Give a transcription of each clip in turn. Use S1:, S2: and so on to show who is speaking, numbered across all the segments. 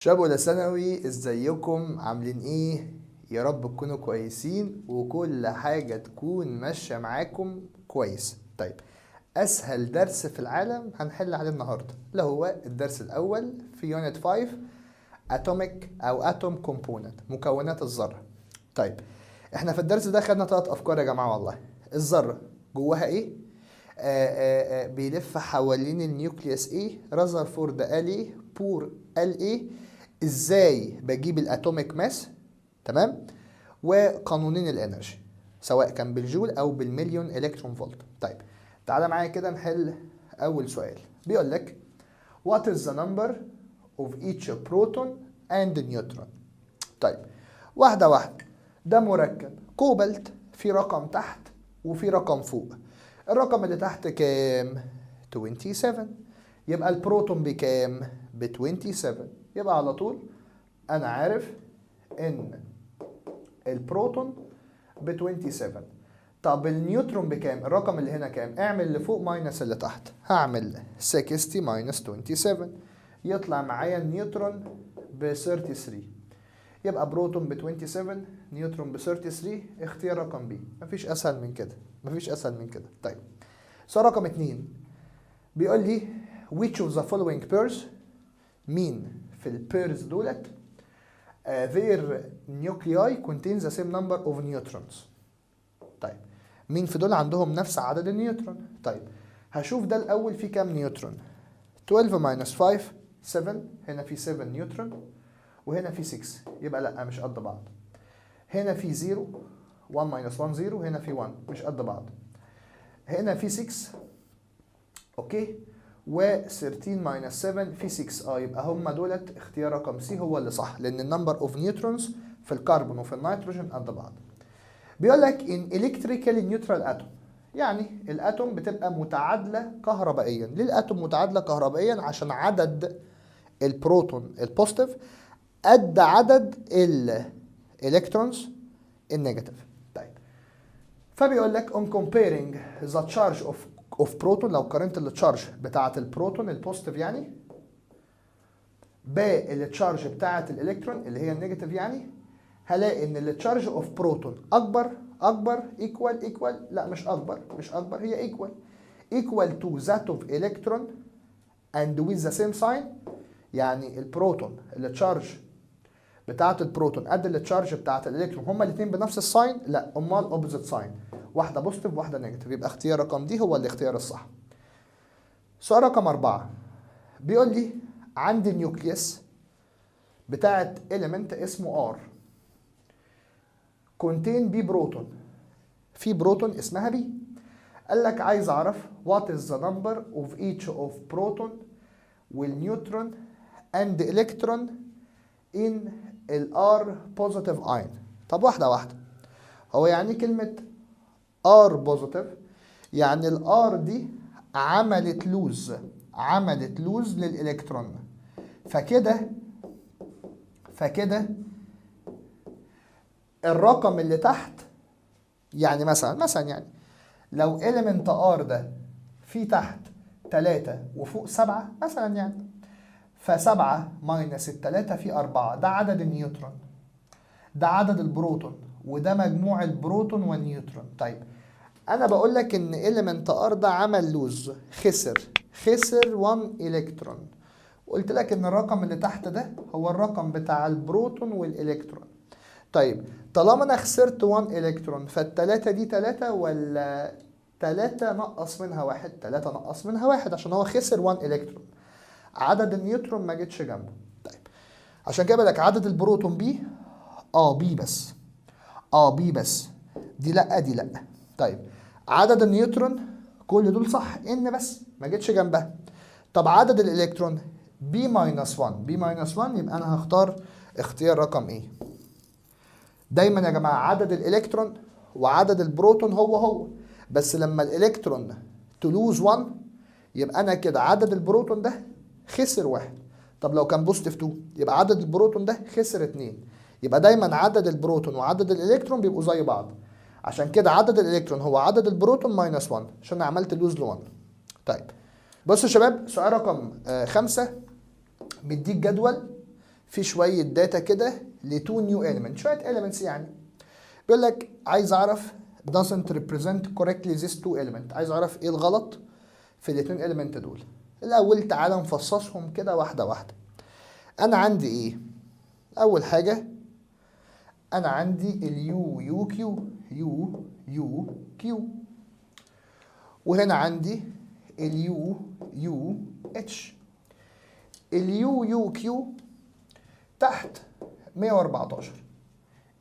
S1: شباب أولى ثانوي، ازيكم؟ عاملين ايه؟ يا رب تكونوا كويسين وكل حاجة تكون ماشية معاكم كويس. طيب، أسهل درس في العالم هنحل عليه النهاردة اللي هو الدرس الأول في يونت 5، اتوميك أو اتوم كومبوننت، مكونات الذرة. طيب، احنا في الدرس ده خدنا 3 أفكار يا جماعة والله. الذرة جواها ايه؟ بيلف حوالين النيوكليوس ايه، رذرفورد قال ايه، بور قال ايه، ازاي بجيب الاتوميك ماس، تمام، وقانونين الانرجي سواء كان بالجول او بالمليون الكترون فولت. طيب، تعالى معايا كده نحل اول سؤال. بيقول لك what is the number of each proton and neutron. طيب، واحده واحده. ده مركب كوبالت، في رقم تحت وفي رقم فوق. الرقم اللي تحت كام؟ 27. يبقى البروتون بكام؟ ب 27. يبقى على طول انا عارف ان البروتون ب 27. طب النيوترون بكام؟ الرقم اللي هنا كام؟ اعمل اللي فوق ماينس اللي تحت. هعمل 60 ماينس 27، يطلع معايا النيوترون ب 33. يبقى بروتون ب 27، نيوترون ب 33. اختيار رقم بي. مفيش اسهل من كده، مفيش اسهل من كده. طيب، سؤال رقم 2 بيقول لي which of the following pairs، مين في البيرز دولت their nuclei contains the same number of neutrons. طيب، مين في دول عندهم نفس عدد النيوترون؟ طيب، هشوف ده الاول فيه كام نيوترون. 12 minus 5 7. هنا في 7 نيوترون وهنا في 6. يبقى لا، مش قد بعض. هنا في 0 1 minus 1 0. هنا في 1، مش قد بعض. هنا في 6 اوكي، و 13 minus 7 في 6. يبقى هم دولت اختيار رقم سي هو اللي صح، لان النمبر اوف نيوترونز في الكربون وفي النيتروجين قد بعض. بيقول لك in electrically neutral atom، يعني الاتوم بتبقى متعادله كهربائيا. ليه الاتوم متعادله كهربائيا؟ عشان عدد البروتون البوزيتيف قد عدد الالكترونز النيجاتيف. طيب، فبيقول لك on comparing the charge of proton، لو قارنت التشارج بتاعه البروتون البوزيتيف يعني بالتشارج بتاعه الالكترون اللي هي النيجاتيف يعني، هلاقي ان التشارج اوف بروتون اكبر ايكوال لا، مش اكبر، هي ايكوال تو ذات اوف الكترون اند ويز ذا سيم ساين. يعني البروتون التشارج بتاعه البروتون قد التشارج بتاعه الالكترون، هما الاثنين بنفس الساين؟ لا، امال اوبوزيت ساين، واحده بوزيتيف واحده نيجاتيف. يبقى اختيار رقم دي هو الاختيار الصح. سؤال رقم 4 بيقول لي عندي النيوكليوس بتاعه element اسمه R كونتين بي بروتون، في بروتون اسمها بي. قال لك عايز اعرف what is the number of each of proton والنيوترون and electron in ال R positive ion. طب واحدة واحدة. هو يعني كلمة R positive يعني ال R دي عملت لوز للإلكترون. فكده الرقم اللي تحت، يعني مثلا يعني لو element R ده في تحت 3 وفوق 7 مثلا يعني، ف7 ماينس ال3 في 4، ده عدد النيوترون، ده عدد البروتون، وده مجموع البروتون والنيوترون. طيب، انا بقول لك ان element R ده عمل لوز، خسر 1 الكترون. قلت لك ان الرقم اللي تحت ده هو الرقم بتاع البروتون والالكترون. طيب، طالما انا خسرت 1 الكترون، فالتلاتة دي 3 ولا 3 نقص منها 1؟ 3 نقص منها 1 عشان هو خسر 1 الكترون. عدد النيوترون ما جتش جنبه. طيب، عشان كده لك عدد البروتون بي، بي بس، دي لا. طيب، عدد النيوترون كل دول صح، ان بس ما جتش جنبها. طب عدد الالكترون بي ماينس 1، يبقى انا هختار اختيار رقم ايه. دايما يا جماعه عدد الالكترون وعدد البروتون هو، بس لما الالكترون تلوز 1 يبقى انا كده عدد البروتون ده خسر 1. طب لو كان بوزيتيف 2 يبقى عدد البروتون ده خسر 2. يبقى دايما عدد البروتون وعدد الالكترون بيبقوا زي بعض. عشان كده عدد الالكترون هو عدد البروتون ماينس 1 عشان انا عملت لوز ل 1. طيب، بصوا يا شباب، سؤال رقم 5 مديك جدول في شويه داتا كده لتو نيو element، شويه elements يعني. بيقول لك عايز اعرف doesn't represent correctly these two element، عايز اعرف ايه الغلط في الاثنين element دول. الاول تعالى نفصصهم كده واحده واحده. انا عندي ايه؟ اول حاجه انا عندي اليو يو كيو، يو يو كيو، وهنا عندي اليو يو اتش. اليو يو كيو تحت 114،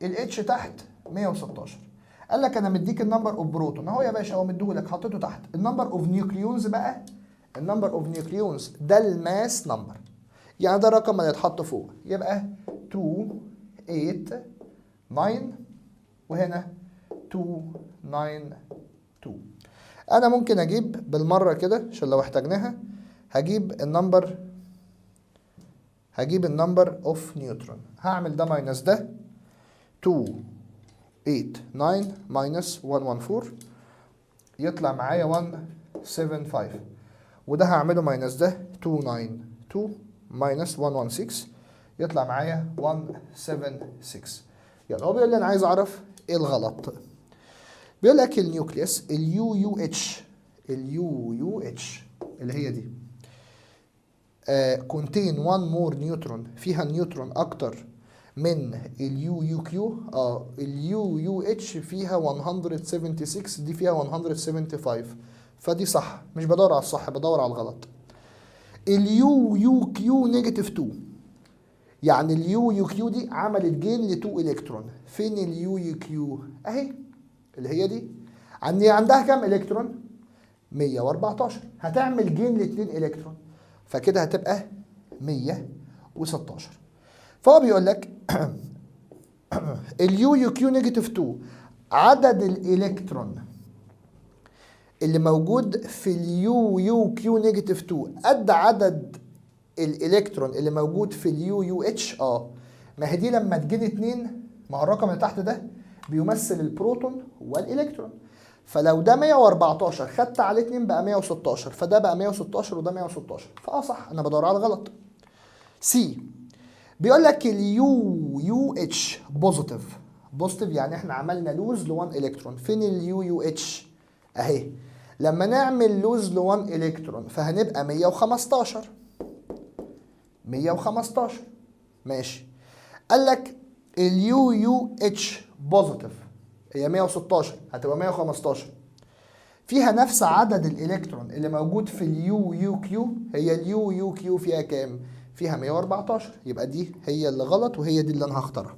S1: الاتش تحت 116. قال لك انا مديك النمبر اوف بروتون اهو يا باشا، هو مديهولك حطيته تحت. النمبر اوف نيوكليونز بقى، النمبر اوف نيوكليونز ده الماس نمبر، يعني ده الرقم اللي اتحط فوق، يبقى 2 8 9 وهنا 2 9 2. انا ممكن اجيب بالمره كده عشان لو احتاجناها، هجيب النمبر اوف نيوترون، هعمل ده ماينس ده 2 8 9 ماينس 114 يطلع معايا 175، وده هعمله ماينس ده 292 ماينس 116 يطلع معايا 176. يعني هو بيقول لي انا عايز اعرف ايه الغلط. بيقول لك النيوكليوس اليو يو اتش، اليو يو اتش اللي هي دي contain one more نيوترون، فيها نيوترون اكتر من اليو يو كيو. اليو يو اتش فيها 176، دي فيها 175، فدي صح. مش بدور على الصح، بدور على الغلط. اليو يو كيو نيجاتيف 2، يعني اليو يو كيو دي عملت جين ل 2 الكترون. فين اليو يو كيو؟ اهي اللي هي دي. عندها كام الكترون؟ 114، هتعمل جين ل 2 الكترون، فكده هتبقى 116. فهو بيقول لك اليو يو كيو نيجاتيف 2 عدد الالكترون اللي موجود في اليو يو كيو نيجاتيف 2 قد عدد الالكترون اللي موجود في اليو يو اتش. ما هي دي لما تجين 2، ما هو الرقم اللي تحت ده بيمثل البروتون والالكترون، فلو ده 114 خدت عليه 2 بقى 116، فده بقى 116 وده 116، صح انا بدور على الغلط. سي بيقول لك اليو يو اتش بوزيتيف، يعني احنا عملنا لوز ل 1 الكترون. فين اليو يو اتش؟ اهي. لما نعمل لوز ل 1 الكترون فهنبقى 115 ماشي. قال لك اليو يو اتش بوزيتيف هي 116 هتبقى 115، فيها نفس عدد الالكترون اللي موجود في اليو يو كيو. هي اليو يو كيو فيها كام؟ فيها 114، يبقى دي هي اللي غلط وهي دي اللي انا هختارها.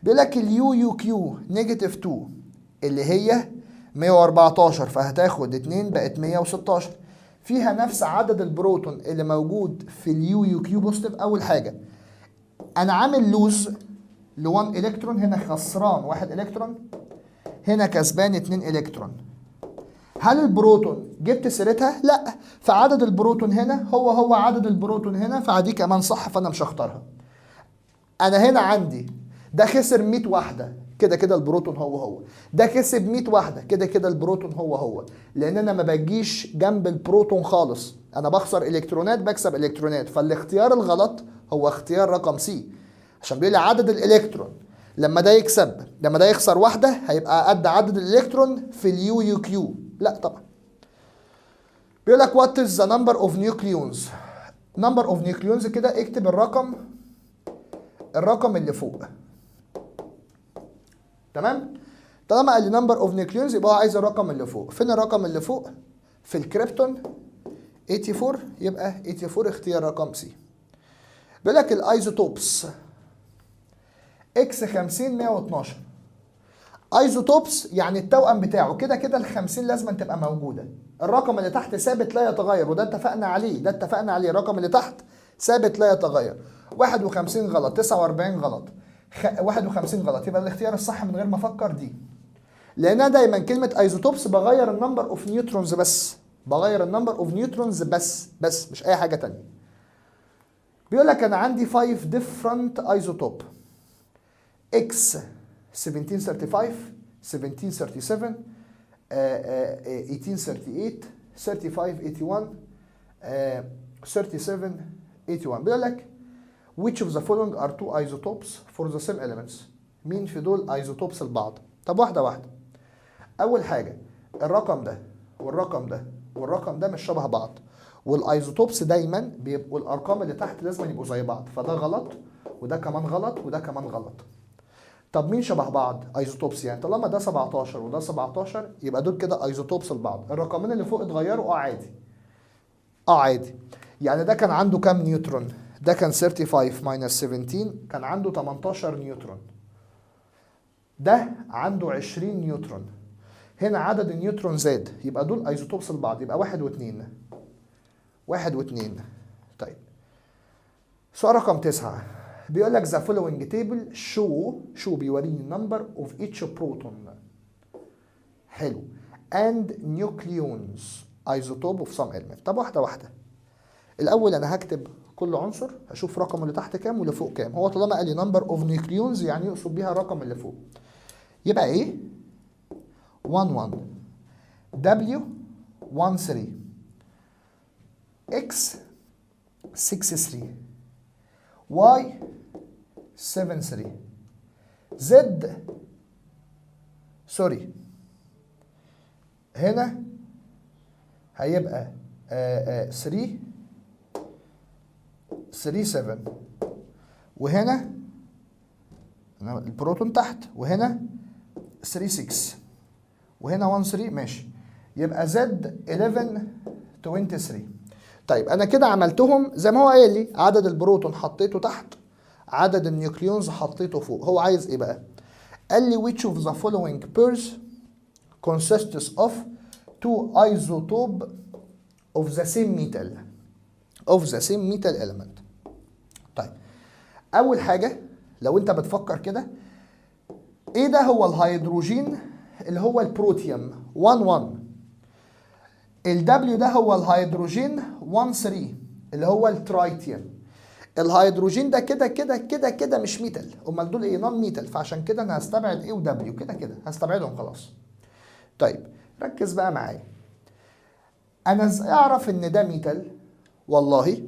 S1: بيقول لك اليو يو كيو نيجاتيف 2 اللي هي 114، فهتاخد 2 بقت 116، فيها نفس عدد البروتون اللي موجود في اليو يو كيو بوزيتيف. اول حاجه انا عامل لوز ل 1 الكترون، هنا خسران 1 الكترون، هنا كسبان 2 الكترون. هل البروتون جبت سيرتها؟ لا، فعدد البروتون هنا هو عدد البروتون هنا، فدي كمان صح، فانا مش هختارها. انا هنا عندي ده خسر 100 واحده، كده البروتون هو، ده كسب 100 واحده، كده البروتون هو، لان انا ما بجيش جنب البروتون خالص، انا بخسر الكترونات بكسب الكترونات. فالاختيار الغلط هو اختيار رقم سي، عشان بيقول لي عدد الالكترون لما ده يخسر واحده هيبقى قد عدد الالكترون في اليو يو كيو. لا طبعا. بيقول لك what is the number of nucleons. number of nucleons كده اكتب الرقم اللي فوق. تمام؟ طالما قال لي number of nucleons يبقى هو عايز الرقم اللي فوق. فين الرقم اللي فوق؟ في الكريبتون 84، يبقى 84 اختيار رقم سي. بيقول لك الايزوتوبس اكس 50 112. ايزوتوبس يعني التوأم بتاعه، كده ال 50 لازم تبقى موجوده. الرقم اللي تحت ثابت لا يتغير، وده اتفقنا عليه، الرقم اللي تحت ثابت لا يتغير. 51 غلط، 49 غلط، 51 غلط، يبقى الاختيار الصح من غير ما افكر دي. لان انا دايما كلمه ايزوتوبس بغير النمبر اوف نيوترونز بس، بس مش اي حاجه تانية. بيقول لك انا عندي 5 different ايزوتوب، اكس 1735 1737 1838 3581 3781. بيقول لك which of the following are two isotopes for the same elements. مين في دول ايزوتوبس البعض؟ طب واحدة واحدة. أول حاجة الرقم ده والرقم ده والرقم ده مش شبه بعض، والايزوتوبس دايما بيبقوا الأرقام اللي تحت لازم يبقوا زي بعض، فده غلط وده كمان غلط وده كمان غلط. طب مين شبه بعض؟ ايزوتوبس، يعني طالما ده 17 وده 17 يبقى دول كده ايزوتوبس لبعض. الرقمين اللي فوق اتغيروا عادي. عادي. يعني ده كان عنده كام نيوترون؟ ده كان 35 ماينس 17 كان عنده 18 نيوترون. ده عنده 20 نيوترون. هنا عدد النيوترون زاد، يبقى دول ايزوتوبس لبعض، يبقى 1 و2. 1 و2. طيب. سؤال رقم 9 بيقول لك the following table show بيوريني number of each proton. حلو. and nucleons isotope of some element. طب واحدة واحدة. الأول أنا هكتب كل عنصر، هشوف رقم اللي تحت كام واللي فوق كام. هو طالما قال لي number of nucleons يعني يقصد بيها الرقم اللي فوق. يبقى إيه؟ 1 1 W 1 3 X 6 3 Y 7 3 Z سوري هنا هيبقى 3 7 وهنا البروتون تحت وهنا 3 6 وهنا 1 3 ماشي، يبقى زد 11 23. طيب انا كده عملتهم زي ما هو قايل لي، عدد البروتون حطيته تحت، عدد النيوكليونز حطيته فوق. هو عايز ايه بقى؟ قال لي which of the following pairs consists of two isotope of the same metal element. طيب اول حاجه لو انت بتفكر كده، ايه ده؟ هو الهيدروجين اللي هو البروتيوم 1 1. الدبليو ده هو الهيدروجين 1 3 اللي هو الترايتيوم. الهيدروجين ده كده كده كده كده مش ميتال، امال دول ايه؟ نون ميتال، فعشان كده انا هستبعد ايه ودبليو كده كده هستبعدهم خلاص. طيب ركز بقى معايا، انا ازاي اعرف ان ده ميتال؟ والله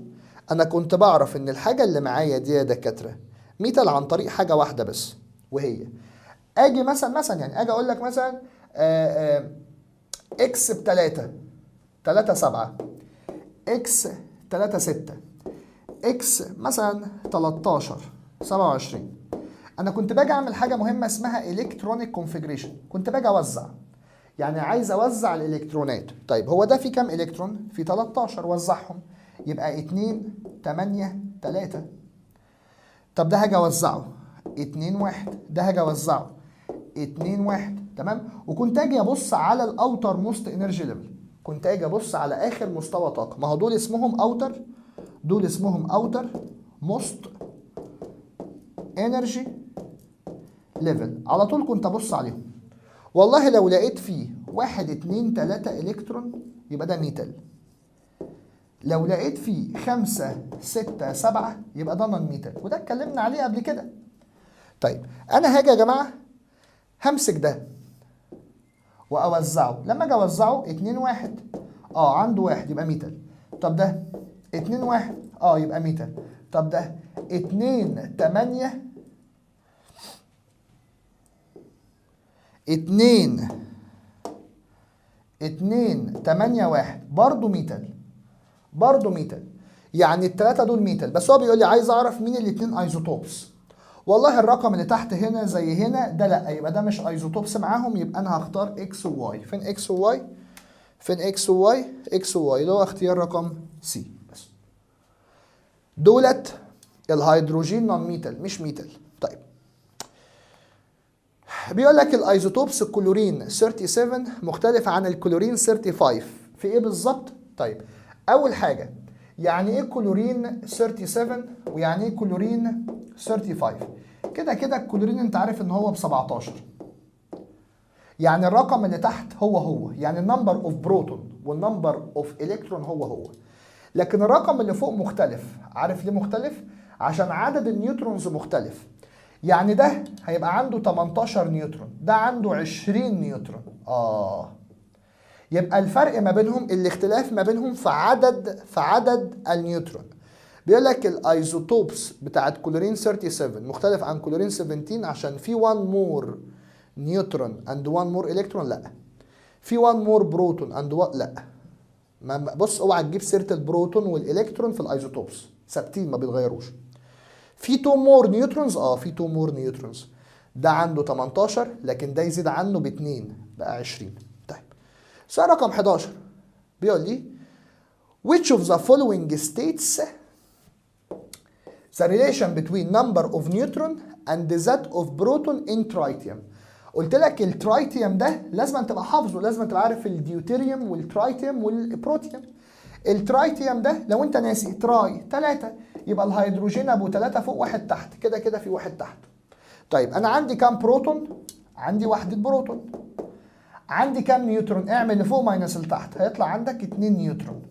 S1: انا كنت بعرف ان الحاجه اللي معايا دي يا دكاتره ميتال عن طريق حاجه واحده بس، وهي اجي مثلا يعني اجي اقول لك مثلا اكس ب3 3 7 اكس 3 6 اكس مثلا 13 27. انا كنت باجي اعمل حاجه مهمه اسمها الكترونيك كونفيجريشن، كنت باجي اوزع، يعني عايز اوزع الالكترونات. طيب هو ده في كام الكترون؟ في 13، وزعهم يبقى 2 8 3. طب ده هاجي اوزعه 2 1، ده هاجي اوزعه 2 1. تمام. وكنت اجي ابص على الاوتر موست انرجي ليفل، كنت اجي ابص على اخر مستوى طاقه، ما هو دول اسمهم اوتر، دول اسمهم اوتر موست انرجي ليفل، على طول كنت ابص عليهم. والله لو لقيت فيه 1 2 3 الكترون يبقى ده ميتال، لو لقيت فيه 5 6 7 يبقى ده نون ميتال، وده اتكلمنا عليه قبل كده. طيب انا هاجي يا جماعه همسك ده واوزعه، لما اجي اوزعه 2 1 عنده 1 يبقى ميتال. طب ده 2 1 يبقى ميتال. طب ده 2 8 2 8 1 برضه ميتال، برضه ميتال. يعني الثلاثه دول ميتال، بس هو بيقول لي عايز اعرف مين الاثنين ايزوتوبس. والله الرقم اللي تحت هنا زي هنا ده لا، يبقى ده مش ايزوتوبس معاهم، يبقى انا هختار اكس وواي. فين اكس وواي؟ فين اكس وواي؟ اكس وواي اللي هو اختيار رقم سي. بس دولت الهيدروجين نون ميتال مش ميتال. طيب بيقول لك الايزوتوبس الكلورين 37 مختلف عن الكلورين 35 في ايه بالظبط؟ طيب اول حاجه يعني ايه كلورين 37 ويعني ايه كلورين 35؟ كده كده الكلورين انت عارف ان هو ب17، يعني الرقم اللي تحت هو يعني النمبر اوف بروتون والنمبر اوف الكترون هو، لكن الرقم اللي فوق مختلف. عارف ليه مختلف؟ عشان عدد النيوترونز مختلف. يعني ده هيبقى عنده 18 نيوترون، ده عنده 20 نيوترون. يبقى الفرق ما بينهم، الاختلاف ما بينهم في عدد النيوترون. بيقول لك الايزوتوبس بتاعت كلورين 37 مختلف عن كلورين 17 عشان في 1 مور نيوترون اند 1 مور الكترون، لا. في 1 مور بروتون اند لا. بص اوعى تجيب سيره البروتون والالكترون في الايزوتوبس، ثابتين ما بيتغيروش. في 2 مور نيوترونز، في 2 مور نيوترونز. ده عنده 18 لكن ده يزيد عنه ب2 بقى 20. طيب سؤال رقم 11 بيقول لي which of the following states the relation between number of neutron and that of proton in tritium. قلت لك الترايتيوم ده لازم تبقى حافظه، لازم تبقى عارف الديوتيريوم والترايتيوم والبروتيوم. الترايتيوم ده لو انت ناسي تراي 3 يبقى الهيدروجين ابو 3 فوق واحد تحت، كده كده في واحد تحت. طيب انا عندي كام بروتون؟ عندي وحدة بروتون. عندي كام نيوترون؟ اعمل اللي فوق ماينس اللي تحت، هيطلع عندك 2 نيوترون.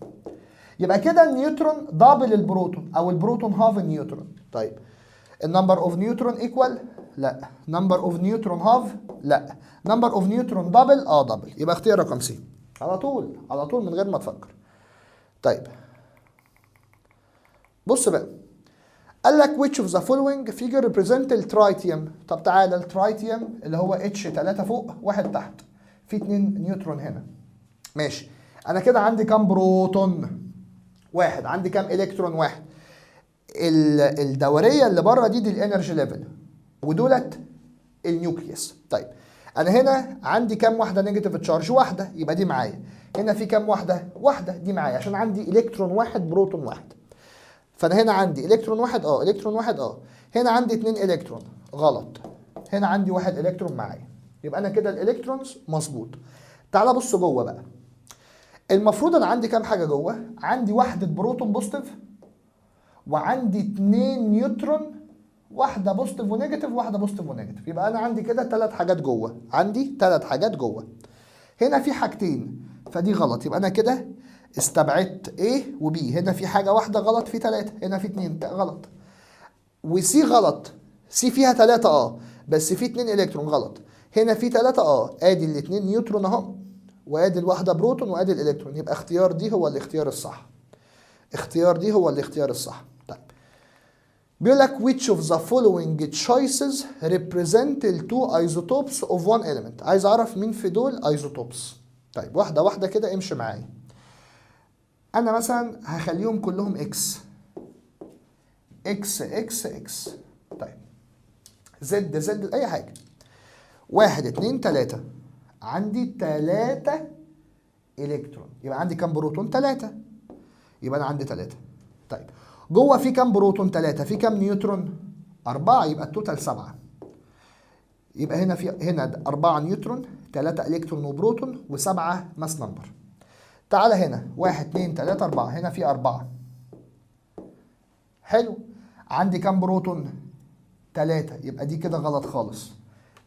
S1: يبقى كده النيوترون دبل البروتون او البروتون هاف النيوترون. طيب النمبر اوف نيوترون ايكوال؟ لا. نمبر اوف نيوترون هاف؟ لا. نمبر اوف نيوترون دبل؟ دبل. يبقى اختيار رقم سي على طول على طول من غير ما تفكر. طيب بص بقى، قال لك which of the following figure represent الترايتيوم. طب تعالى الترايتيوم اللي هو اتش 3 فوق واحد تحت، في 2 نيوترون هنا. ماشي، انا كده عندي كام بروتون؟ واحد. عندي كام الكترون؟ واحد. الدوريه اللي بره دي الانرجي ليفل، ودولت النيوكليوس. طيب انا هنا عندي كام واحده نيجاتيف تشارج؟ واحده، يبقى دي معايا. هنا في كام واحده؟ واحده، دي معايا عشان عندي الكترون واحد بروتون واحد. فانا هنا عندي الكترون واحد الكترون واحد هنا عندي 2 الكترون غلط، هنا عندي 1 الكترون معايا. يبقى انا كده الالكترونز مظبوط. تعال بص جوه بقى، المفروض انا عندي كام حاجه جوه؟ عندي وحده بروتون بوزيتيف، وعندي 2 نيوترون، واحده بوزيتيف ونيجاتيف، واحده بوزيتيف ونيجاتيف. يبقى انا عندي كده 3 حاجات جوه، عندي 3 حاجات جوه. هنا في حاجتين فدي غلط، يبقى انا كده استبعدت A و B. هنا في حاجه واحده غلط، في 3. هنا في 2 غلط. وسي غلط، سي فيها 3 بس في 2 الكترون غلط. هنا في 3 ادي الاثنين نيوترون اهو، وادي الواحده بروتون وادي الالكترون. يبقى اختيار دي هو الاختيار الصح. اختيار دي هو الاختيار الصح. طيب بيقول لك which of the following choices represent the two isotopes of one element. عايز اعرف مين في دول isotopes. طيب واحده واحده كده امشي معايا. انا مثلا هخليهم كلهم اكس اكس اكس اكس. طيب زد زد اي حاجه. 1 2 3 عندي 3 الكترون، يبقى عندي كام بروتون؟ 3. يبقى انا عندي 3. طيب جوه في كام بروتون؟ 3. في كام نيوترون؟ 4. يبقى التوتال 7. يبقى هنا 4 نيوترون، 3 الكترون وبروتون، و7 ماس نمبر. تعالى هنا 1 2 3 4، هنا في 4. حلو. عندي كام بروتون؟ 3. يبقى دي كده غلط خالص.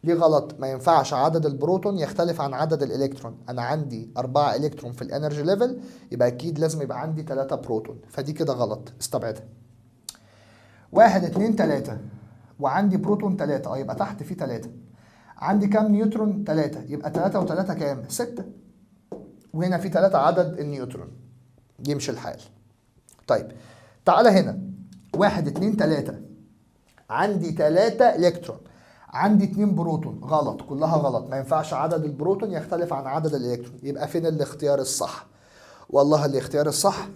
S1: ليه غلط؟ ما ينفعش عدد البروتون يختلف عن عدد الالكترون. انا عندي 4 الكترون في الانرجي ليفل، يبقى اكيد لازم يبقى عندي 3 بروتون، فدي كده غلط، استبعدها. 1 2 3 وعندي بروتون 3 يبقى تحت في 3. عندي كام نيوترون؟ 3. يبقى 3 و3 كام؟ 6. وهنا في 3 عدد النيوترون، يمشي الحال. طيب تعالى هنا 1 2 3 عندي 3 الكترون، عندي 2 بروتون. غلط، كلها غلط. ما ينفعش عدد البروتون يختلف عن عدد الالكترون. يبقى فين الاختيار الصح؟ والله الاختيار الصح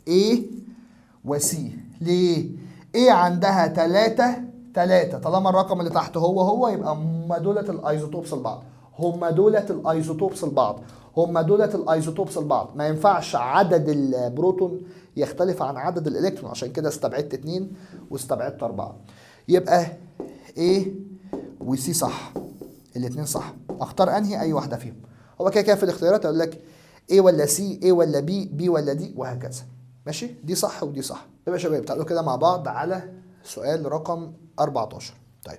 S1: A و C. ليه؟ A عندها 3 طالما الرقم اللي تحت هو يبقى هما دولت الايزوتوبس لبعض، هما دولت الايزوتوبس لبعض، هما دولت الايزوتوبس لبعض. ما ينفعش عدد البروتون يختلف عن عدد الالكترون، عشان كده استبعدت 2 واستبعدت 4. يبقى A وسي صح، الاثنين صح. اختار انهي؟ اي واحده فيهم. هو كده كده في الاختيارات اقول لك A ولا C، A ولا B، B ولا D، وهكذا. ماشي، دي صح ودي صح. طيب يا شباب تعالوا كده مع بعض على سؤال رقم 14. طيب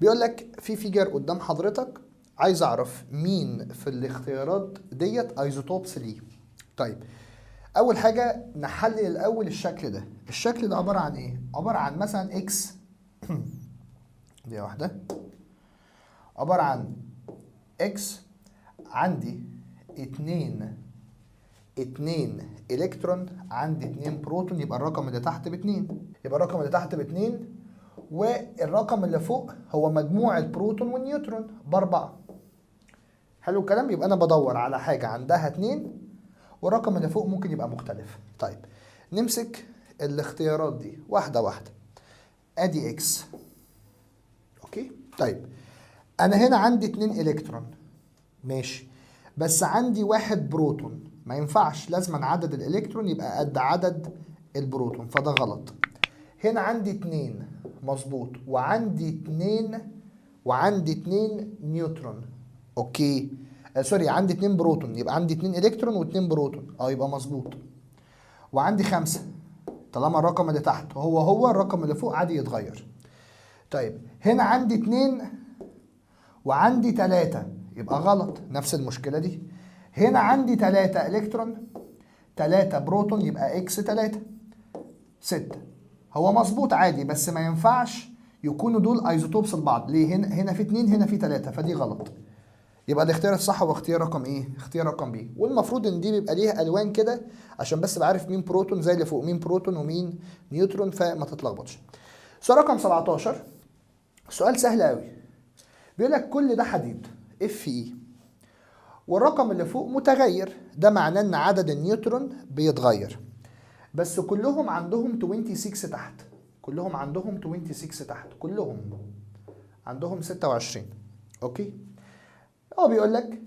S1: بيقول لك في فيجر قدام حضرتك، عايز اعرف مين في الاختيارات ديت ايزوتوبس ليه. طيب اول حاجه نحلل الاول الشكل ده. الشكل ده عباره عن ايه؟ عباره عن مثلا اكس دي واحده، عبارة عن اكس، عندي 2 2 الكترون عندي 2 بروتون، يبقى الرقم اللي تحت ب2، يبقى الرقم اللي تحت ب2، والرقم اللي فوق هو مجموع البروتون والنيوترون ب4. حلو الكلام. يبقى انا بدور على حاجه عندها 2 والرقم اللي فوق ممكن يبقى مختلف. طيب نمسك الاختيارات دي واحده واحده. ادي اكس. اوكي. طيب انا هنا عندي 2 الكترون ماشي، بس عندي 1 بروتون، ما ينفعش، لازم عدد الالكترون يبقى قد عدد البروتون، فده غلط. هنا عندي 2 مظبوط، وعندي 2 نيوترون. اوكي سوري، عندي 2 بروتون، يبقى عندي 2 الكترون و2 بروتون، يبقى مظبوط. وعندي 5، طالما الرقم اللي تحت هو الرقم اللي فوق عادي يتغير. طيب هنا عندي 2 وعندي 3، يبقى غلط، نفس المشكلة دي. هنا عندي 3 الكترون 3 بروتون، يبقى اكس 3 6. هو مظبوط عادي، بس ما ينفعش يكونوا دول ايزوتوبس لبعض. ليه؟ هنا في 2 هنا في 3، فدي غلط. يبقى الاختيار الصح هو اختيار رقم ايه؟ اختيار رقم بي. والمفروض ان دي بيبقى ليها الوان كده عشان بس بعرف مين بروتون، زي اللي فوق مين بروتون ومين نيوترون، فما تتلخبطش. سؤال رقم 17 سؤال سهل قوي. بيقول لك كل ده حديد اف اي، والرقم اللي فوق متغير، ده معناه ان عدد النيوترون بيتغير، بس كلهم عندهم 26 تحت، كلهم عندهم 26 تحت، كلهم عندهم 26. اوكي. هو بيقول لك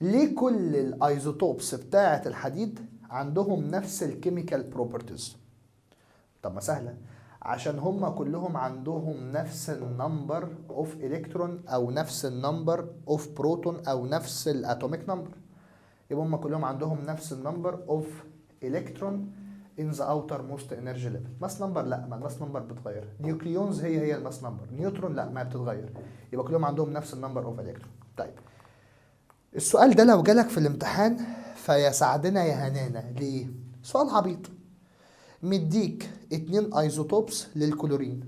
S1: ليه كل الايزوتوبس بتاعه الحديد عندهم نفس الكيميكال بروبرتيز؟ طب ما سهله، عشان هم كلهم عندهم نفس النمبر اوف الكترون او نفس النمبر اوف بروتون او نفس الاتوميك نمبر. يبقى هم كلهم عندهم نفس النمبر اوف الكترون in the outermost energy level. ماس نمبر لا، ما الماس نمبر بتتغير. نيوكليونز هي الماس نمبر. نيوترون لا، ما بتتغير. يبقى كلهم عندهم نفس النمبر اوف الكترون. طيب السؤال ده لو جالك في الامتحان فيسعدنا يا هنانا. ليه؟ سؤال عبيط. مديك 2 ايزوتوبس للكلورين،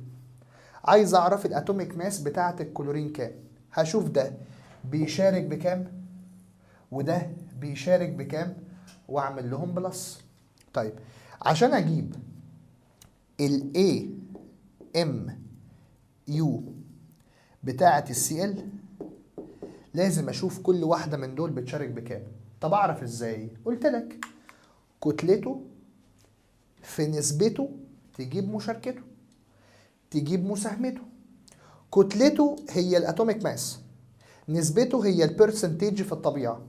S1: عايز اعرف الاتوميك ماس بتاعه الكلورين كام. هشوف ده بيشارك بكام وده بيشارك بكام واعمل لهم بلس. طيب عشان اجيب ال AMU بتاعه الCl لازم اشوف كل واحده من دول بتشارك بكام. طب اعرف ازاي؟ قلت لك كتلته في نسبته تجيب مشاركته تجيب مساهمته. كتلته هي الاتوميك ماس، نسبته هي البرسنتيج في الطبيعه،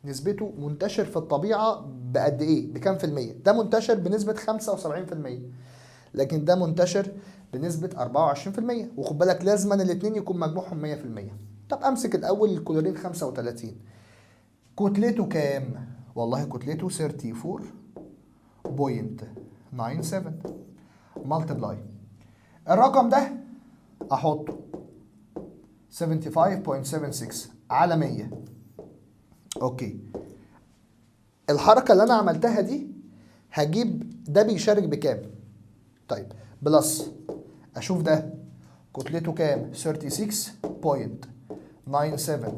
S1: نسبته منتشر في الطبيعه بقد ايه؟ بكام في المية؟ ده منتشر بنسبه 75%، لكن ده منتشر بنسبه 24%. وخد بالك لازما الاثنين يكون مجموعهم 100%. طب امسك الاول الكلورين 35، كتلته كام؟ والله كتلته 34.97 ملتبلاي الرقم ده احطه 75.76 على 100. اوكي، الحركه اللي انا عملتها دي هجيب ده بيشارك بكام. طيب بلس اشوف ده كتلته كام؟ 36.97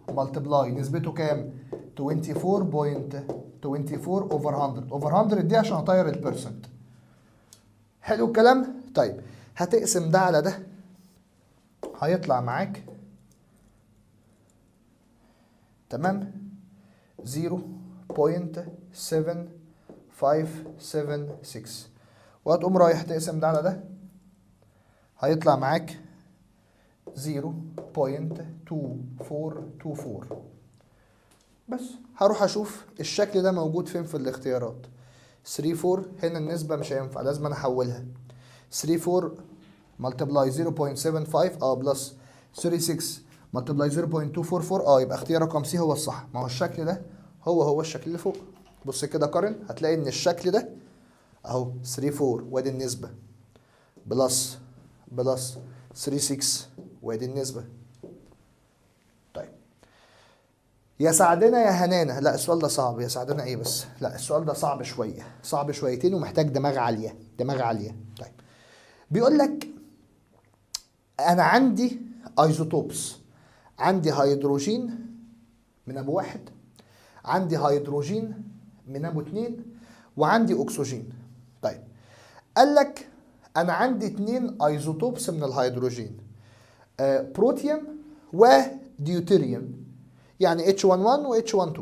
S1: ملتبلاي نسبته كام؟ 24.24 اوفر 100. اوفر 100 دي عشان اطير البرسنت. حلو الكلام. طيب هتقسم ده على ده هيطلع معاك تمام 0.7576، وهتقوم رايح تقسم ده على ده هيطلع معاك 0.2424. بس هروح اشوف الشكل ده موجود فين في الاختيارات. 3 4 هنا النسبة مش هينفع، لازم انا احولها. 3 4 ملتبلاي 0.75 بلس 36 ملتبلاي 0.244 يبقى اختيار رقم سي هو الصح. ما هو الشكل ده هو الشكل اللي فوق. بص كده قارن، هتلاقي ان الشكل ده اهو 3 4 وادي النسبة بلس 36 وادي النسبة. طيب يا سعدنا يا هنانا، لا السؤال ده صعب. يا سعدنا ايه بس؟ لا السؤال ده صعب شوية، صعب شويتين ومحتاج دماغ عالية، دماغ عالية. طيب بيقول لك انا عندي ايزوتوبس، عندي هيدروجين من ابو واحد، عندي هيدروجين من ابو 2 وعندي اكسجين. طيب قال لك انا عندي 2 ايزوتوبس من الهيدروجين، بروتيوم وديوتيريوم، يعني H11 و H12،